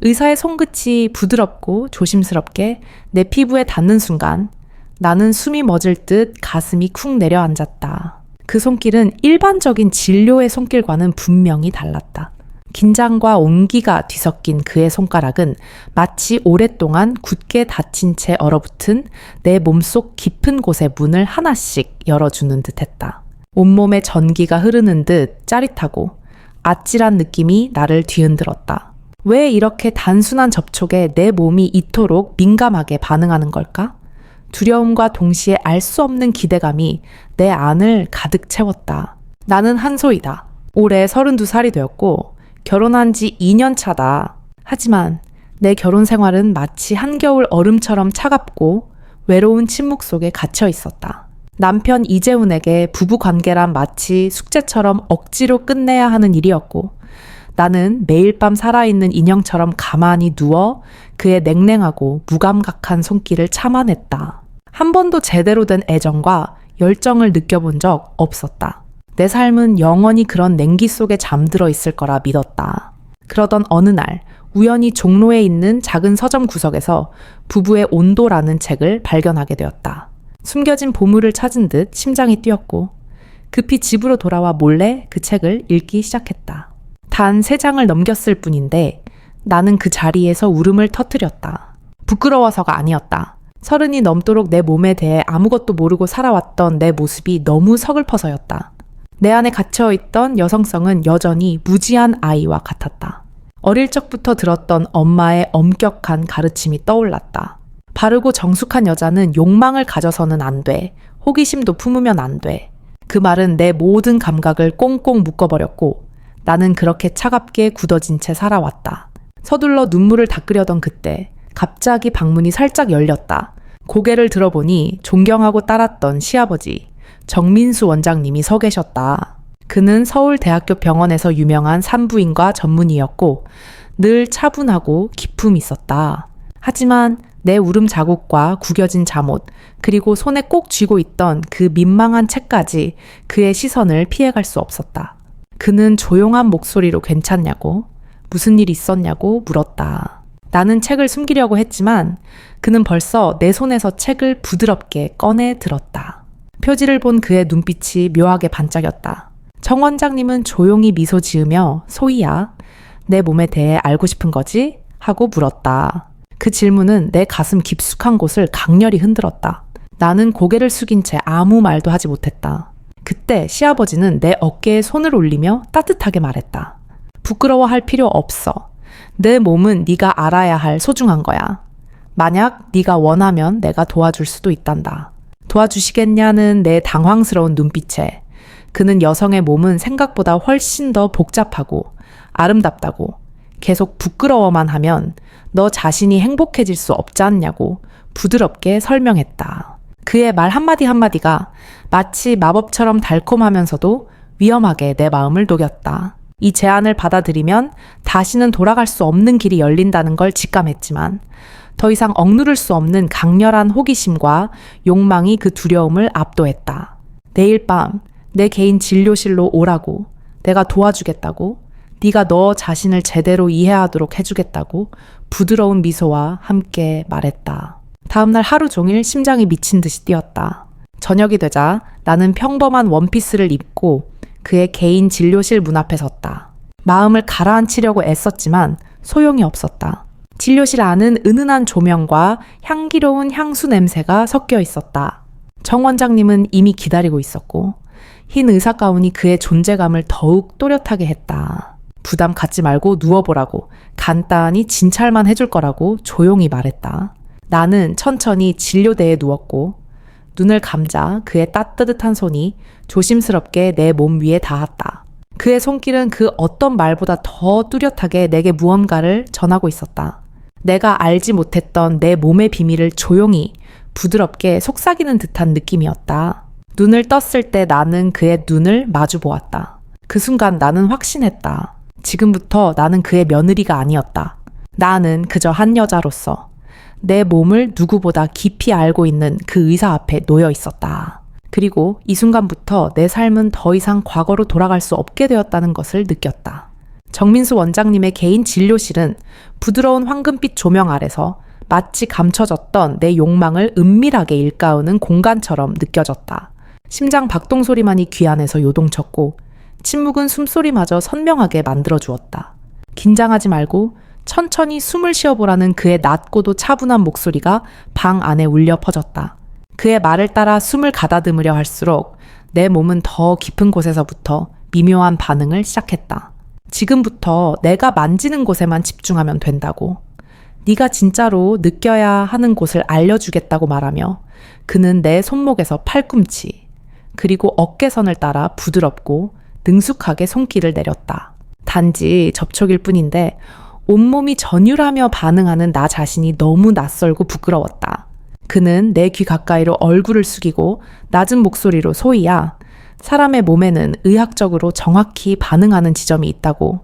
의사의 손끝이 부드럽고 조심스럽게 내 피부에 닿는 순간 나는 숨이 멎을 듯 가슴이 쿵 내려앉았다. 그 손길은 일반적인 진료의 손길과는 분명히 달랐다. 긴장과 온기가 뒤섞인 그의 손가락은 마치 오랫동안 굳게 닫힌 채 얼어붙은 내 몸속 깊은 곳의 문을 하나씩 열어주는 듯했다. 온몸에 전기가 흐르는 듯 짜릿하고 아찔한 느낌이 나를 뒤흔들었다. 왜 이렇게 단순한 접촉에 내 몸이 이토록 민감하게 반응하는 걸까? 두려움과 동시에 알 수 없는 기대감이 내 안을 가득 채웠다. 나는 한소희다. 올해 32살이 되었고 결혼한 지 2년 차다. 하지만 내 결혼 생활은 마치 한겨울 얼음처럼 차갑고 외로운 침묵 속에 갇혀 있었다. 남편 이재훈에게 부부 관계란 마치 숙제처럼 억지로 끝내야 하는 일이었고 나는 매일 밤 살아있는 인형처럼 가만히 누워 그의 냉랭하고 무감각한 손길을 참아냈다. 한 번도 제대로 된 애정과 열정을 느껴본 적 없었다. 내 삶은 영원히 그런 냉기 속에 잠들어 있을 거라 믿었다. 그러던 어느 날 우연히 종로에 있는 작은 서점 구석에서 부부의 온도라는 책을 발견하게 되었다. 숨겨진 보물을 찾은 듯 심장이 뛰었고 급히 집으로 돌아와 몰래 그 책을 읽기 시작했다. 단 3장을 넘겼을 뿐인데 나는 그 자리에서 울음을 터뜨렸다. 부끄러워서가 아니었다. 30이 넘도록 내 몸에 대해 아무것도 모르고 살아왔던 내 모습이 너무 서글퍼서였다. 내 안에 갇혀있던 여성성은 여전히 무지한 아이와 같았다. 어릴 적부터 들었던 엄마의 엄격한 가르침이 떠올랐다. 바르고 정숙한 여자는 욕망을 가져서는 안 돼. 호기심도 품으면 안 돼. 그 말은 내 모든 감각을 꽁꽁 묶어버렸고 나는 그렇게 차갑게 굳어진 채 살아왔다. 서둘러 눈물을 닦으려던 그때 갑자기 방문이 살짝 열렸다. 고개를 들어보니 존경하고 따랐던 시아버지 정민수 원장님이 서 계셨다. 그는 서울대학교 병원에서 유명한 산부인과 전문의였고 늘 차분하고 기품이 있었다. 하지만 내 울음 자국과 구겨진 잠옷 그리고 손에 꼭 쥐고 있던 그 민망한 책까지 그의 시선을 피해갈 수 없었다. 그는 조용한 목소리로 괜찮냐고 무슨 일 있었냐고 물었다. 나는 책을 숨기려고 했지만 그는 벌써 내 손에서 책을 부드럽게 꺼내 들었다. 표지를 본 그의 눈빛이 묘하게 반짝였다. 정 원장님은 조용히 미소 지으며 소희야, 내 몸에 대해 알고 싶은 거지? 하고 물었다. 그 질문은 내 가슴 깊숙한 곳을 강렬히 흔들었다. 나는 고개를 숙인 채 아무 말도 하지 못했다. 그때 시아버지는 내 어깨에 손을 올리며 따뜻하게 말했다. 부끄러워할 필요 없어. 내 몸은 네가 알아야 할 소중한 거야. 만약 네가 원하면 내가 도와줄 수도 있단다. 도와주시겠냐는 내 당황스러운 눈빛에 그는 여성의 몸은 생각보다 훨씬 더 복잡하고 아름답다고 계속 부끄러워만 하면 너 자신이 행복해질 수 없지 않냐고 부드럽게 설명했다. 그의 말 한마디 한마디가 마치 마법처럼 달콤하면서도 위험하게 내 마음을 녹였다. 이 제안을 받아들이면 다시는 돌아갈 수 없는 길이 열린다는 걸 직감했지만 더 이상 억누를 수 없는 강렬한 호기심과 욕망이 그 두려움을 압도했다. 내일 밤 내 개인 진료실로 오라고, 내가 도와주겠다고, 네가 너 자신을 제대로 이해하도록 해주겠다고 부드러운 미소와 함께 말했다. 다음날 하루 종일 심장이 미친 듯이 뛰었다. 저녁이 되자 나는 평범한 원피스를 입고 그의 개인 진료실 문 앞에 섰다. 마음을 가라앉히려고 애썼지만 소용이 없었다. 진료실 안은 은은한 조명과 향기로운 향수 냄새가 섞여 있었다. 정 원장님은 이미 기다리고 있었고 흰 의사가운이 그의 존재감을 더욱 또렷하게 했다. 부담 갖지 말고 누워보라고, 간단히 진찰만 해줄 거라고 조용히 말했다. 나는 천천히 진료대에 누웠고 눈을 감자 그의 따뜻한 손이 조심스럽게 내 몸 위에 닿았다. 그의 손길은 그 어떤 말보다 더 뚜렷하게 내게 무언가를 전하고 있었다. 내가 알지 못했던 내 몸의 비밀을 조용히 부드럽게 속삭이는 듯한 느낌이었다. 눈을 떴을 때 나는 그의 눈을 마주 보았다. 그 순간 나는 확신했다. 지금부터 나는 그의 며느리가 아니었다. 나는 그저 한 여자로서 내 몸을 누구보다 깊이 알고 있는 그 의사 앞에 놓여 있었다. 그리고 이 순간부터 내 삶은 더 이상 과거로 돌아갈 수 없게 되었다는 것을 느꼈다. 정민수 원장님의 개인 진료실은 부드러운 황금빛 조명 아래서 마치 감춰졌던 내 욕망을 은밀하게 일깨우는 공간처럼 느껴졌다. 심장 박동 소리만이 귀 안에서 요동쳤고 침묵은 숨소리마저 선명하게 만들어주었다. 긴장하지 말고 천천히 숨을 쉬어보라는 그의 낮고도 차분한 목소리가 방 안에 울려 퍼졌다. 그의 말을 따라 숨을 가다듬으려 할수록 내 몸은 더 깊은 곳에서부터 미묘한 반응을 시작했다. 지금부터 내가 만지는 곳에만 집중하면 된다고. 네가 진짜로 느껴야 하는 곳을 알려주겠다고 말하며 그는 내 손목에서 팔꿈치 그리고 어깨선을 따라 부드럽고 능숙하게 손길을 내렸다. 단지 접촉일 뿐인데 온몸이 전율하며 반응하는 나 자신이 너무 낯설고 부끄러웠다. 그는 내 귀 가까이로 얼굴을 숙이고 낮은 목소리로 소희야, 사람의 몸에는 의학적으로 정확히 반응하는 지점이 있다고.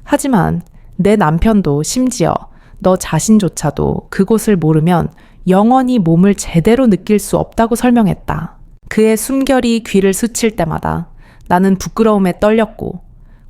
하지만 내 남편도 심지어 너 자신조차도 그곳을 모르면 영원히 몸을 제대로 느낄 수 없다고 설명했다. 그의 숨결이 귀를 스칠 때마다 나는 부끄러움에 떨렸고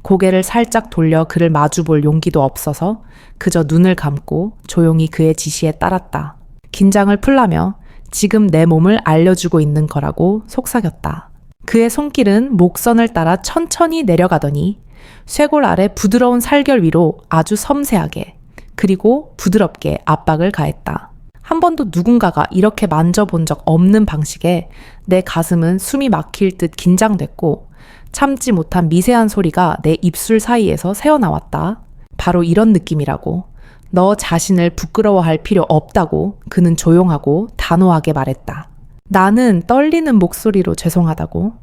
고개를 살짝 돌려 그를 마주볼 용기도 없어서 그저 눈을 감고 조용히 그의 지시에 따랐다. 긴장을 풀라며 지금 내 몸을 알려주고 있는 거라고 속삭였다. 그의 손길은 목선을 따라 천천히 내려가더니 쇄골 아래 부드러운 살결 위로 아주 섬세하게 그리고 부드럽게 압박을 가했다. 한 번도 누군가가 이렇게 만져본 적 없는 방식에 내 가슴은 숨이 막힐 듯 긴장됐고 참지 못한 미세한 소리가 내 입술 사이에서 새어나왔다. 바로 이런 느낌이라고. 너 자신을 부끄러워할 필요 없다고 그는 조용하고 단호하게 말했다. 나는 떨리는 목소리로 죄송하다고.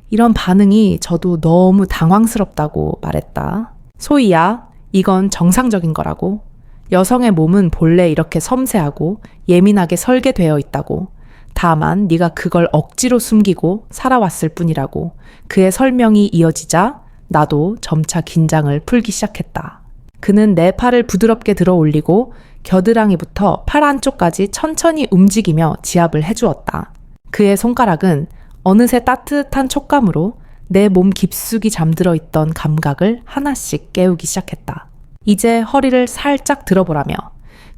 이런 반응이 저도 너무 당황스럽다고 말했다. 소희야, 이건 정상적인 거라고. 여성의 몸은 본래 이렇게 섬세하고 예민하게 설계되어 있다고. 다만 네가 그걸 억지로 숨기고 살아왔을 뿐이라고. 그의 설명이 이어지자 나도 점차 긴장을 풀기 시작했다. 그는 내 팔을 부드럽게 들어 올리고 겨드랑이부터 팔 안쪽까지 천천히 움직이며 지압을 해주었다. 그의 손가락은 어느새 따뜻한 촉감으로 내 몸 깊숙이 잠들어 있던 감각을 하나씩 깨우기 시작했다. 이제 허리를 살짝 들어보라며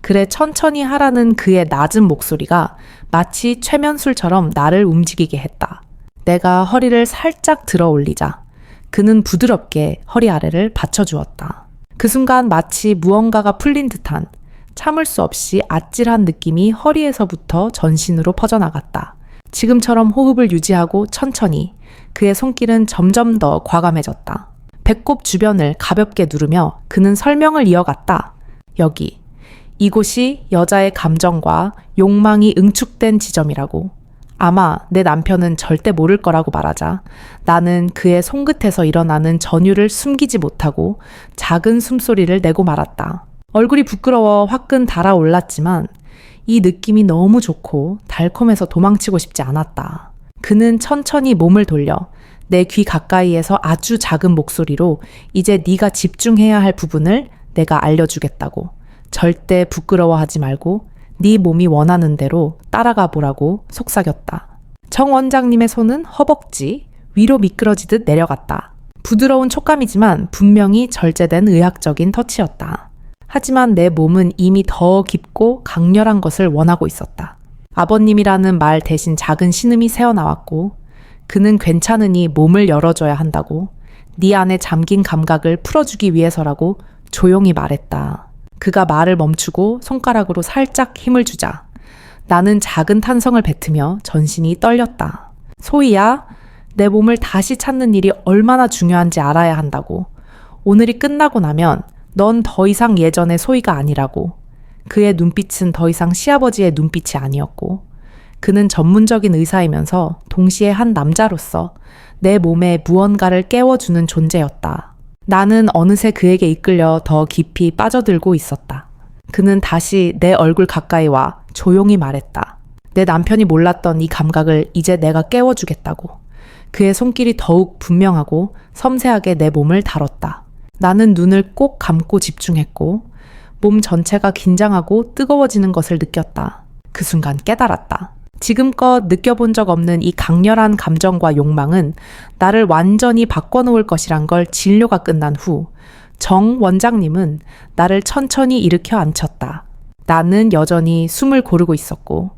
그래 천천히 하라는 그의 낮은 목소리가 마치 최면술처럼 나를 움직이게 했다. 내가 허리를 살짝 들어 올리자 그는 부드럽게 허리 아래를 받쳐주었다. 그 순간 마치 무언가가 풀린 듯한 참을 수 없이 아찔한 느낌이 허리에서부터 전신으로 퍼져나갔다. 지금처럼 호흡을 유지하고 천천히 그의 손길은 점점 더 과감해졌다. 배꼽 주변을 가볍게 누르며 그는 설명을 이어갔다. 여기, 이곳이 여자의 감정과 욕망이 응축된 지점이라고. 아마 내 남편은 절대 모를 거라고 말하자 나는 그의 손끝에서 일어나는 전율을 숨기지 못하고 작은 숨소리를 내고 말았다. 얼굴이 부끄러워 화끈 달아올랐지만 이 느낌이 너무 좋고 달콤해서 도망치고 싶지 않았다. 그는 천천히 몸을 돌려 내 귀 가까이에서 아주 작은 목소리로 이제 네가 집중해야 할 부분을 내가 알려주겠다고. 절대 부끄러워하지 말고 네 몸이 원하는 대로 따라가 보라고 속삭였다. 정 원장님의 손은 허벅지 위로 미끄러지듯 내려갔다. 부드러운 촉감이지만 분명히 절제된 의학적인 터치였다. 하지만 내 몸은 이미 더 깊고 강렬한 것을 원하고 있었다. 아버님이라는 말 대신 작은 신음이 새어나왔고 그는 괜찮으니 몸을 열어줘야 한다고. 네 안에 잠긴 감각을 풀어주기 위해서라고 조용히 말했다. 그가 말을 멈추고 손가락으로 살짝 힘을 주자 나는 작은 탄성을 뱉으며 전신이 떨렸다. 소희야, 내 몸을 다시 찾는 일이 얼마나 중요한지 알아야 한다고. 오늘이 끝나고 나면 넌 더 이상 예전의 소희가 아니라고. 그의 눈빛은 더 이상 시아버지의 눈빛이 아니었고 그는 전문적인 의사이면서 동시에 한 남자로서 내 몸에 무언가를 깨워주는 존재였다. 나는 어느새 그에게 이끌려 더 깊이 빠져들고 있었다. 그는 다시 내 얼굴 가까이 와 조용히 말했다. 내 남편이 몰랐던 이 감각을 이제 내가 깨워주겠다고. 그의 손길이 더욱 분명하고 섬세하게 내 몸을 다뤘다. 나는 눈을 꼭 감고 집중했고 몸 전체가 긴장하고 뜨거워지는 것을 느꼈다. 그 순간 깨달았다. 지금껏 느껴본 적 없는 이 강렬한 감정과 욕망은 나를 완전히 바꿔놓을 것이란 걸 진료가 끝난 후 정 원장님은 나를 천천히 일으켜 앉혔다. 나는 여전히 숨을 고르고 있었고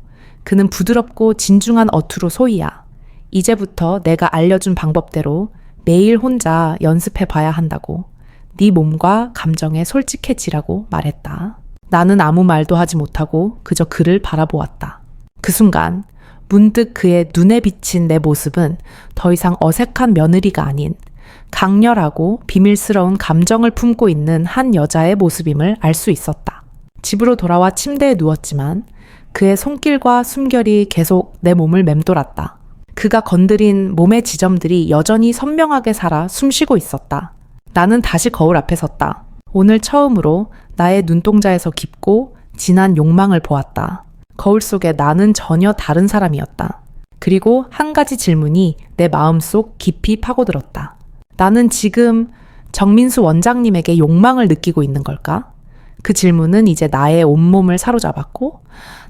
그는 부드럽고 진중한 어투로 소희야. 이제부터 내가 알려준 방법대로 매일 혼자 연습해 봐야 한다고. 네 몸과 감정에 솔직해지라고 말했다. 나는 아무 말도 하지 못하고 그저 그를 바라보았다. 그 순간 문득 그의 눈에 비친 내 모습은 더 이상 어색한 며느리가 아닌 강렬하고 비밀스러운 감정을 품고 있는 한 여자의 모습임을 알 수 있었다. 집으로 돌아와 침대에 누웠지만 그의 손길과 숨결이 계속 내 몸을 맴돌았다. 그가 건드린 몸의 지점들이 여전히 선명하게 살아 숨쉬고 있었다. 나는 다시 거울 앞에 섰다. 오늘 처음으로 나의 눈동자에서 깊고 진한 욕망을 보았다. 거울 속에 나는 전혀 다른 사람이었다. 그리고 한 가지 질문이 내 마음속 깊이 파고들었다. 나는 지금 정민수 원장님에게 욕망을 느끼고 있는 걸까? 그 질문은 이제 나의 온몸을 사로잡았고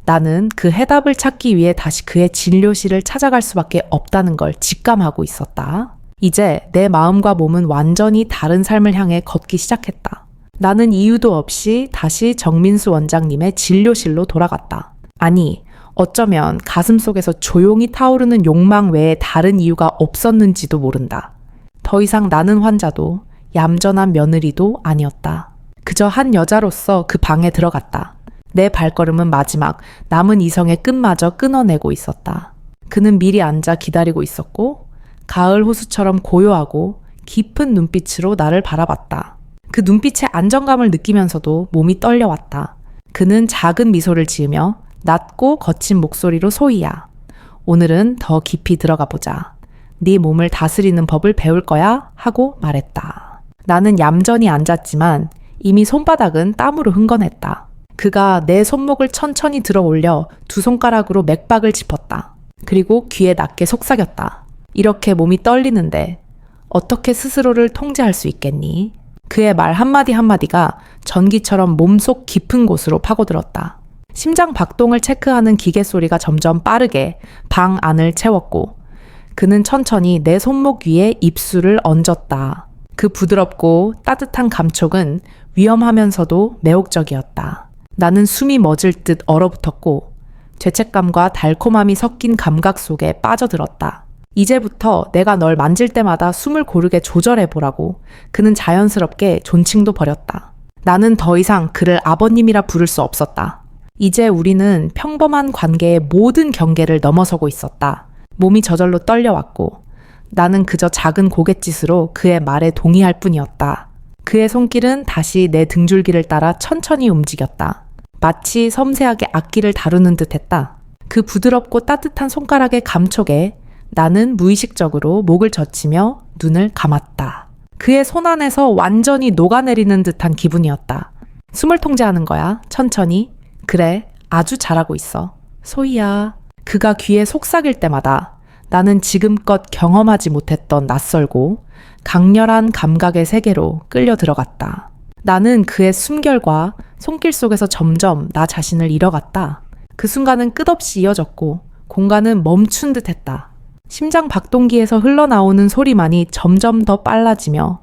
나는 그 해답을 찾기 위해 다시 그의 진료실을 찾아갈 수밖에 없다는 걸 직감하고 있었다. 이제 내 마음과 몸은 완전히 다른 삶을 향해 걷기 시작했다. 나는 이유도 없이 다시 정민수 원장님의 진료실로 돌아갔다. 아니, 어쩌면 가슴속에서 조용히 타오르는 욕망 외에 다른 이유가 없었는지도 모른다. 더 이상 나는 환자도 얌전한 며느리도 아니었다. 그저 한 여자로서 그 방에 들어갔다. 내 발걸음은 마지막 남은 이성의 끝마저 끊어내고 있었다. 그는 미리 앉아 기다리고 있었고 가을 호수처럼 고요하고 깊은 눈빛으로 나를 바라봤다. 그 눈빛의 안정감을 느끼면서도 몸이 떨려왔다. 그는 작은 미소를 지으며 낮고 거친 목소리로 소희야. 오늘은 더 깊이 들어가 보자. 네 몸을 다스리는 법을 배울 거야 하고 말했다. 나는 얌전히 앉았지만 이미 손바닥은 땀으로 흥건했다. 그가 내 손목을 천천히 들어 올려 두 손가락으로 맥박을 짚었다. 그리고 귀에 낮게 속삭였다. 이렇게 몸이 떨리는데 어떻게 스스로를 통제할 수 있겠니? 그의 말 한마디 한마디가 전기처럼 몸속 깊은 곳으로 파고들었다. 심장 박동을 체크하는 기계 소리가 점점 빠르게 방 안을 채웠고 그는 천천히 내 손목 위에 입술을 얹었다. 그 부드럽고 따뜻한 감촉은 위험하면서도 매혹적이었다. 나는 숨이 멎을 듯 얼어붙었고 죄책감과 달콤함이 섞인 감각 속에 빠져들었다. 이제부터 내가 널 만질 때마다 숨을 고르게 조절해보라고. 그는 자연스럽게 존칭도 버렸다. 나는 더 이상 그를 아버님이라 부를 수 없었다. 이제 우리는 평범한 관계의 모든 경계를 넘어서고 있었다. 몸이 저절로 떨려왔고 나는 그저 작은 고갯짓으로 그의 말에 동의할 뿐이었다. 그의 손길은 다시 내 등줄기를 따라 천천히 움직였다. 마치 섬세하게 악기를 다루는 듯 했다. 그 부드럽고 따뜻한 손가락의 감촉에 나는 무의식적으로 목을 젖히며 눈을 감았다. 그의 손 안에서 완전히 녹아내리는 듯한 기분이었다. 숨을 통제하는 거야, 천천히. 그래, 아주 잘하고 있어. 소희야. 그가 귀에 속삭일 때마다 나는 지금껏 경험하지 못했던 낯설고 강렬한 감각의 세계로 끌려 들어갔다. 나는 그의 숨결과 손길 속에서 점점 나 자신을 잃어갔다. 그 순간은 끝없이 이어졌고 공간은 멈춘 듯 했다. 심장 박동기에서 흘러나오는 소리만이 점점 더 빨라지며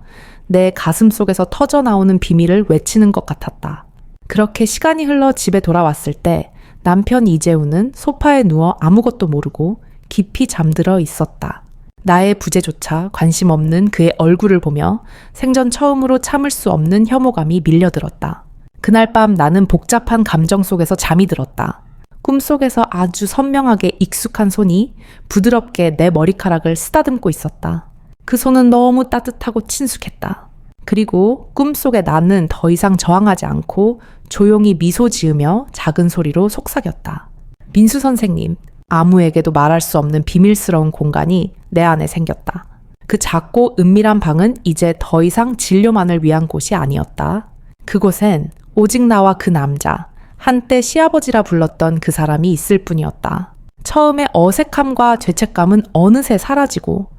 내 가슴 속에서 터져나오는 비밀을 외치는 것 같았다. 그렇게 시간이 흘러 집에 돌아왔을 때 남편 이재우는 소파에 누워 아무것도 모르고 깊이 잠들어 있었다. 나의 부재조차 관심 없는 그의 얼굴을 보며 생전 처음으로 참을 수 없는 혐오감이 밀려들었다. 그날 밤 나는 복잡한 감정 속에서 잠이 들었다. 꿈속에서 아주 선명하게 익숙한 손이 부드럽게 내 머리카락을 쓰다듬고 있었다. 그 손은 너무 따뜻하고 친숙했다. 그리고 꿈속에 나는 더 이상 저항하지 않고 조용히 미소 지으며 작은 소리로 속삭였다. 민수 선생님, 아무에게도 말할 수 없는 비밀스러운 공간이 내 안에 생겼다. 그 작고 은밀한 방은 이제 더 이상 진료만을 위한 곳이 아니었다. 그곳엔 오직 나와 그 남자, 한때 시아버지라 불렀던 그 사람이 있을 뿐이었다. 처음에 어색함과 죄책감은 어느새 사라지고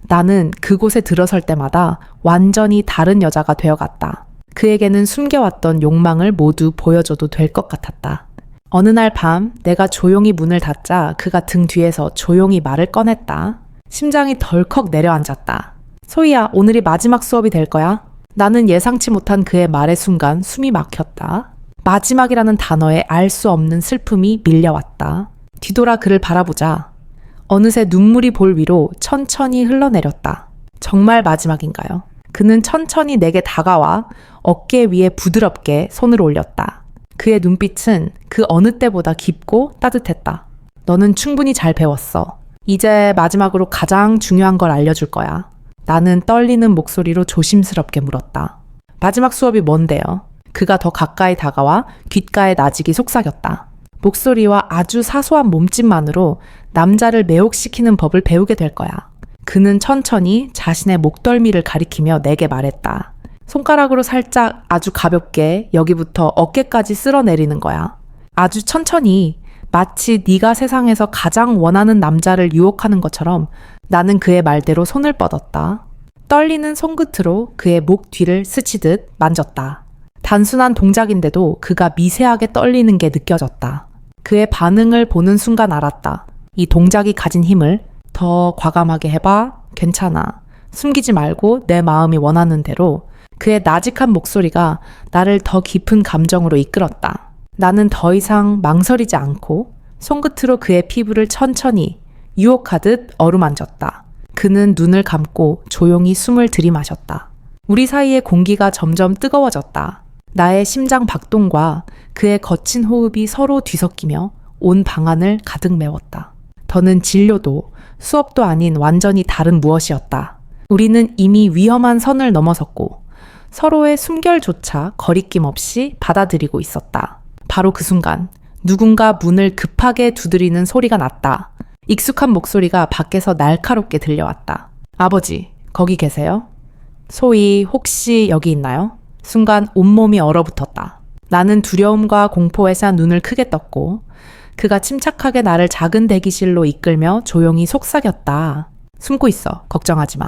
나는 그곳에 들어설 때마다 완전히 다른 여자가 되어갔다. 그에게는 숨겨왔던 욕망을 모두 보여줘도 될 것 같았다. 어느 날 밤 내가 조용히 문을 닫자 그가 등 뒤에서 조용히 말을 꺼냈다. 심장이 덜컥 내려앉았다. 소희야, 오늘이 마지막 수업이 될 거야. 나는 예상치 못한 그의 말의 순간 숨이 막혔다. 마지막이라는 단어에 알 수 없는 슬픔이 밀려왔다. 뒤돌아 그를 바라보자 어느새 눈물이 볼 위로 천천히 흘러내렸다. 정말 마지막인가요? 그는 천천히 내게 다가와 어깨 위에 부드럽게 손을 올렸다. 그의 눈빛은 그 어느 때보다 깊고 따뜻했다. 너는 충분히 잘 배웠어. 이제 마지막으로 가장 중요한 걸 알려줄 거야. 나는 떨리는 목소리로 조심스럽게 물었다. 마지막 수업이 뭔데요? 그가 더 가까이 다가와 귓가에 나직이 속삭였다. 목소리와 아주 사소한 몸짓만으로 남자를 매혹시키는 법을 배우게 될 거야. 그는 천천히 자신의 목덜미를 가리키며 내게 말했다. 손가락으로 살짝 아주 가볍게 여기부터 어깨까지 쓸어내리는 거야. 아주 천천히 마치 네가 세상에서 가장 원하는 남자를 유혹하는 것처럼 나는 그의 말대로 손을 뻗었다. 떨리는 손끝으로 그의 목 뒤를 스치듯 만졌다. 단순한 동작인데도 그가 미세하게 떨리는 게 느껴졌다. 그의 반응을 보는 순간 알았다. 이 동작이 가진 힘을 더 과감하게 해봐. 괜찮아. 숨기지 말고 내 마음이 원하는 대로. 그의 나직한 목소리가 나를 더 깊은 감정으로 이끌었다. 나는 더 이상 망설이지 않고 손끝으로 그의 피부를 천천히 유혹하듯 어루만졌다. 그는 눈을 감고 조용히 숨을 들이마셨다. 우리 사이의 공기가 점점 뜨거워졌다. 나의 심장 박동과 그의 거친 호흡이 서로 뒤섞이며 온 방안을 가득 메웠다. 더는 진료도 수업도 아닌 완전히 다른 무엇이었다. 우리는 이미 위험한 선을 넘어섰고 서로의 숨결조차 거리낌 없이 받아들이고 있었다. 바로 그 순간 누군가 문을 급하게 두드리는 소리가 났다. 익숙한 목소리가 밖에서 날카롭게 들려왔다. 아버지, 거기 계세요? 소희, 혹시 여기 있나요? 순간 온몸이 얼어붙었다. 나는 두려움과 공포에 싼 눈을 크게 떴고 그가 침착하게 나를 작은 대기실로 이끌며 조용히 속삭였다. 숨고 있어. 걱정하지 마.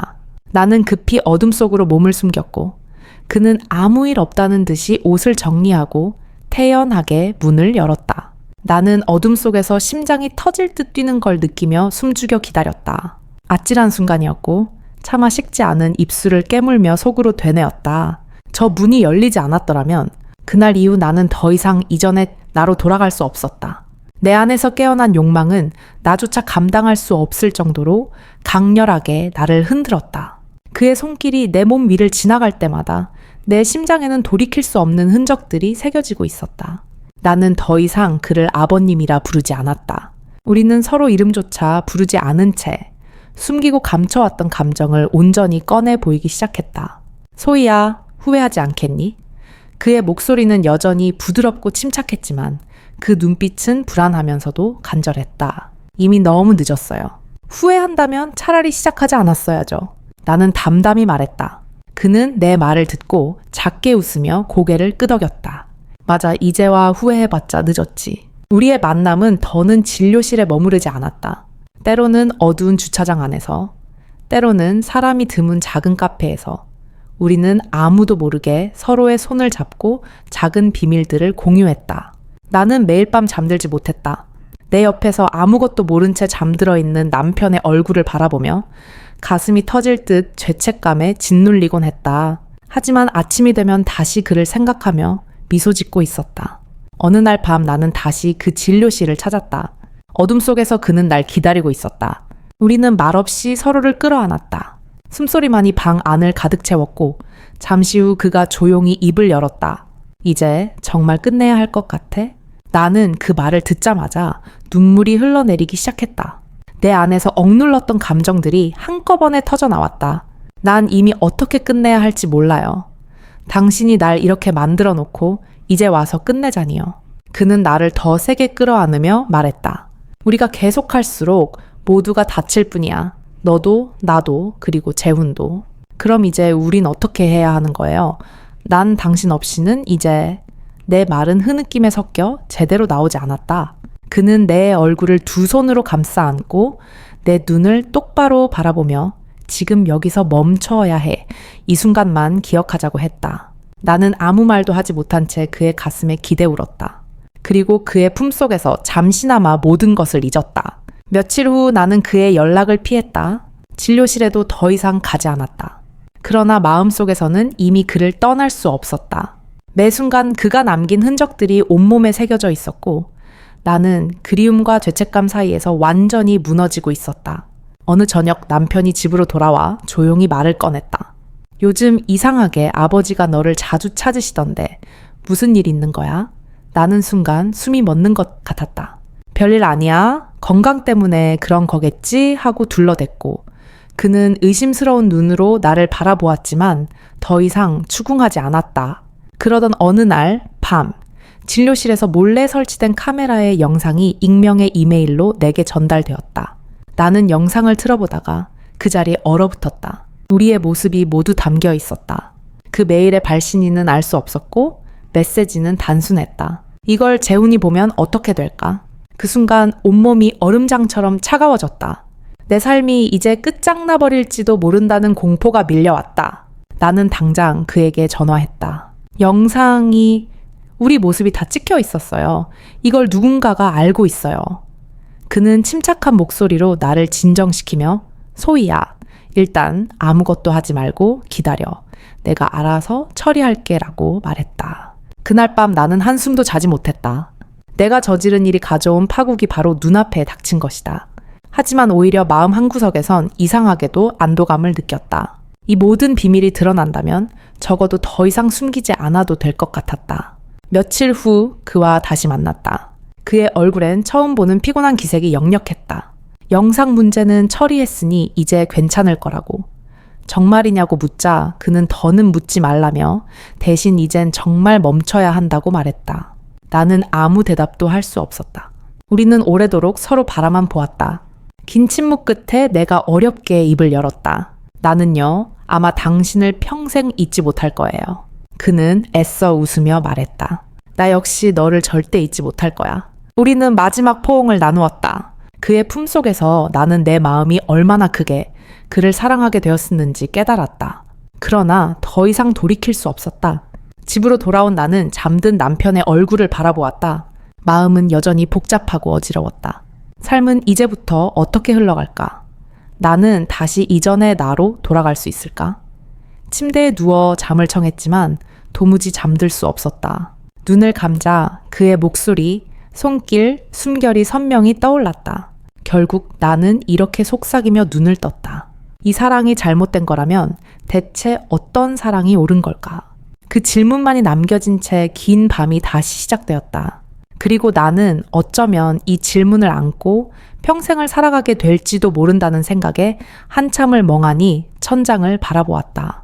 나는 급히 어둠 속으로 몸을 숨겼고 그는 아무 일 없다는 듯이 옷을 정리하고 태연하게 문을 열었다. 나는 어둠 속에서 심장이 터질 듯 뛰는 걸 느끼며 숨죽여 기다렸다. 아찔한 순간이었고 차마 식지 않은 입술을 깨물며 속으로 되뇌었다. 저 문이 열리지 않았더라면 그날 이후 나는 더 이상 이전의 나로 돌아갈 수 없었다. 내 안에서 깨어난 욕망은 나조차 감당할 수 없을 정도로 강렬하게 나를 흔들었다. 그의 손길이 내 몸 위를 지나갈 때마다 내 심장에는 돌이킬 수 없는 흔적들이 새겨지고 있었다. 나는 더 이상 그를 아버님이라 부르지 않았다. 우리는 서로 이름조차 부르지 않은 채 숨기고 감춰왔던 감정을 온전히 꺼내 보이기 시작했다. 소희야, 후회하지 않겠니? 그의 목소리는 여전히 부드럽고 침착했지만 그 눈빛은 불안하면서도 간절했다. 이미 너무 늦었어요. 후회한다면 차라리 시작하지 않았어야죠. 나는 담담히 말했다. 그는 내 말을 듣고 작게 웃으며 고개를 끄덕였다. 맞아, 이제와 후회해봤자 늦었지. 우리의 만남은 더는 진료실에 머무르지 않았다. 때로는 어두운 주차장 안에서, 때로는 사람이 드문 작은 카페에서 우리는 아무도 모르게 서로의 손을 잡고 작은 비밀들을 공유했다. 나는 매일 밤 잠들지 못했다. 내 옆에서 아무것도 모른 채 잠들어 있는 남편의 얼굴을 바라보며 가슴이 터질 듯 죄책감에 짓눌리곤 했다. 하지만 아침이 되면 다시 그를 생각하며 미소 짓고 있었다. 어느 날 밤 나는 다시 그 진료실을 찾았다. 어둠 속에서 그는 날 기다리고 있었다. 우리는 말없이 서로를 끌어안았다. 숨소리만이 방 안을 가득 채웠고 잠시 후 그가 조용히 입을 열었다. 이제 정말 끝내야 할 것 같아? 나는 그 말을 듣자마자 눈물이 흘러내리기 시작했다. 내 안에서 억눌렀던 감정들이 한꺼번에 터져나왔다. 난 이미 어떻게 끝내야 할지 몰라요. 당신이 날 이렇게 만들어 놓고 이제 와서 끝내자니요. 그는 나를 더 세게 끌어안으며 말했다. 우리가 계속할수록 모두가 다칠 뿐이야. 너도 나도 그리고 재훈도. 그럼 이제 우린 어떻게 해야 하는 거예요? 난 당신 없이는 이제... 내 말은 흐느낌에 섞여 제대로 나오지 않았다. 그는 내 얼굴을 두 손으로 감싸 안고 내 눈을 똑바로 바라보며 지금 여기서 멈춰야 해. 이 순간만 기억하자고 했다. 나는 아무 말도 하지 못한 채 그의 가슴에 기대 울었다. 그리고 그의 품속에서 잠시나마 모든 것을 잊었다. 며칠 후 나는 그의 연락을 피했다. 진료실에도 더 이상 가지 않았다. 그러나 마음속에서는 이미 그를 떠날 수 없었다. 매 순간 그가 남긴 흔적들이 온몸에 새겨져 있었고 나는 그리움과 죄책감 사이에서 완전히 무너지고 있었다. 어느 저녁 남편이 집으로 돌아와 조용히 말을 꺼냈다. 요즘 이상하게 아버지가 너를 자주 찾으시던데 무슨 일 있는 거야? 나는 순간 숨이 멎는 것 같았다. 별일 아니야. 건강 때문에 그런 거겠지 하고 둘러댔고 그는 의심스러운 눈으로 나를 바라보았지만 더 이상 추궁하지 않았다. 그러던 어느 날 밤 진료실에서 몰래 설치된 카메라의 영상이 익명의 이메일로 내게 전달되었다. 나는 영상을 틀어보다가 그 자리에 얼어붙었다. 우리의 모습이 모두 담겨 있었다. 그 메일의 발신인은 알 수 없었고 메시지는 단순했다. 이걸 재훈이 보면 어떻게 될까? 그 순간 온몸이 얼음장처럼 차가워졌다. 내 삶이 이제 끝장나버릴지도 모른다는 공포가 밀려왔다. 나는 당장 그에게 전화했다. 영상이 우리 모습이 다 찍혀 있었어요. 이걸 누군가가 알고 있어요. 그는 침착한 목소리로 나를 진정시키며 소희야, 일단 아무것도 하지 말고 기다려. 내가 알아서 처리할게 라고 말했다. 그날 밤 나는 한숨도 자지 못했다. 내가 저지른 일이 가져온 파국이 바로 눈앞에 닥친 것이다. 하지만 오히려 마음 한구석에선 이상하게도 안도감을 느꼈다. 이 모든 비밀이 드러난다면 적어도 더 이상 숨기지 않아도 될 것 같았다. 며칠 후 그와 다시 만났다. 그의 얼굴엔 처음 보는 피곤한 기색이 역력했다. 영상 문제는 처리했으니 이제 괜찮을 거라고. 정말이냐고 묻자 그는 더는 묻지 말라며 대신 이젠 정말 멈춰야 한다고 말했다. 나는 아무 대답도 할 수 없었다. 우리는 오래도록 서로 바라만 보았다. 긴 침묵 끝에 내가 어렵게 입을 열었다. 나는요, 아마 당신을 평생 잊지 못할 거예요. 그는 애써 웃으며 말했다. 나 역시 너를 절대 잊지 못할 거야. 우리는 마지막 포옹을 나누었다. 그의 품속에서 나는 내 마음이 얼마나 크게 그를 사랑하게 되었었는지 깨달았다. 그러나 더 이상 돌이킬 수 없었다. 집으로 돌아온 나는 잠든 남편의 얼굴을 바라보았다. 마음은 여전히 복잡하고 어지러웠다. 삶은 이제부터 어떻게 흘러갈까? 나는 다시 이전의 나로 돌아갈 수 있을까? 침대에 누워 잠을 청했지만 도무지 잠들 수 없었다. 눈을 감자 그의 목소리, 손길, 숨결이 선명히 떠올랐다. 결국 나는 이렇게 속삭이며 눈을 떴다. 이 사랑이 잘못된 거라면 대체 어떤 사랑이 옳은 걸까? 그 질문만이 남겨진 채 긴 밤이 다시 시작되었다. 그리고 나는 어쩌면 이 질문을 안고 평생을 살아가게 될지도 모른다는 생각에 한참을 멍하니 천장을 바라보았다.